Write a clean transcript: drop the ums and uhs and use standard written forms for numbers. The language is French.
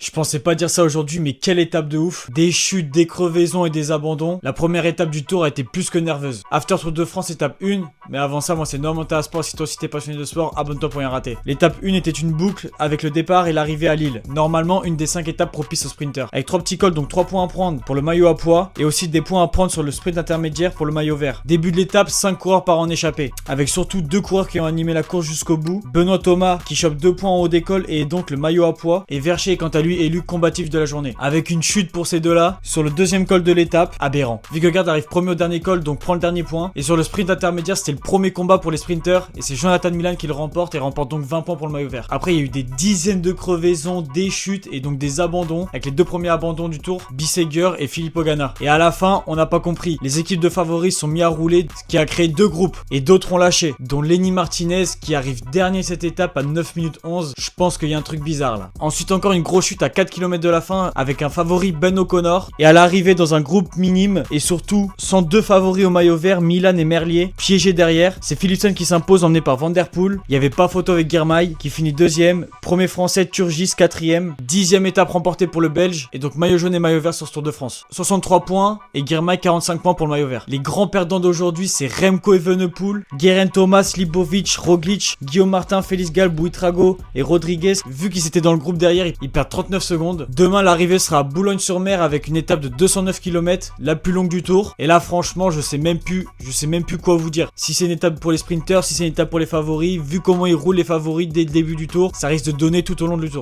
Je pensais pas dire ça aujourd'hui, mais quelle étape de ouf. Des chutes, des crevaisons et des abandons. La première étape du tour a été plus que nerveuse. After Tour de France, étape 1. Mais avant ça, moi c'est Normantin Sport. Si toi aussi t'es passionné de sport, abonne-toi pour rien rater. L'étape 1 était une boucle avec le départ et l'arrivée à Lille. Normalement, une des 5 étapes propices aux sprinters. Avec 3 petits cols, donc 3 points à prendre pour le maillot à poids. Et aussi des points à prendre sur le sprint intermédiaire pour le maillot vert. Début de l'étape, 5 coureurs par en échappé. Avec surtout 2 coureurs qui ont animé la course jusqu'au bout. Benoît Thomas qui chope 2 points en haut d'école et est donc le maillot à poids. Et Vercher quant à lui élu combatif de la journée. Avec une chute pour ces deux-là sur le deuxième col de l'étape, aberrant. Vingegaard arrive premier au dernier col, donc prend le dernier point. Et sur le sprint intermédiaire, c'était le premier combat pour les sprinters. Et c'est Jonathan Milan qui le remporte et remporte donc 20 points pour le maillot vert. Après, il y a eu des dizaines de crevaisons, des chutes et donc des abandons. Avec les 2 premiers abandons du tour, Bissegger et Filippo Ganna. Et à la fin, on n'a pas compris. Les équipes de favoris sont mis à rouler, ce qui a créé 2 groupes. Et d'autres ont lâché, dont Lenny Martinez qui arrive dernier cette étape à 9 minutes 11. Je pense qu'il y a un truc bizarre là. Ensuite, encore une grosse chute à 4 km de la fin avec un favori Ben O'Connor. Et à l'arrivée dans un groupe minime et surtout sans 2 favoris au maillot vert, Milan et Merlier, piégés derrière. C'est Philipsen qui s'impose emmené par Van Der Poel. Il n'y avait pas photo avec Girmay qui finit deuxième. Premier français Turgis quatrième. 10e étape remportée pour le Belge. Et donc maillot jaune et maillot vert sur ce Tour de France. 63 points et Girmay 45 points pour le maillot vert. Les grands perdants d'aujourd'hui c'est Remco Evenepoel, Geraint Thomas, Libovic, Roglic, Guillaume Martin, Félix Gall, Buitrago et Rodriguez. Vu qu'ils étaient dans le groupe derrière, ils perdent 39 secondes. Demain l'arrivée sera à Boulogne-sur-Mer avec une étape de 209 km, la plus longue du tour. Et là franchement je sais même plus quoi vous dire. Si c'est une étape pour les sprinters, si c'est une étape pour les favoris, vu comment ils roulent les favoris dès le début du tour, ça risque de donner tout au long du tour.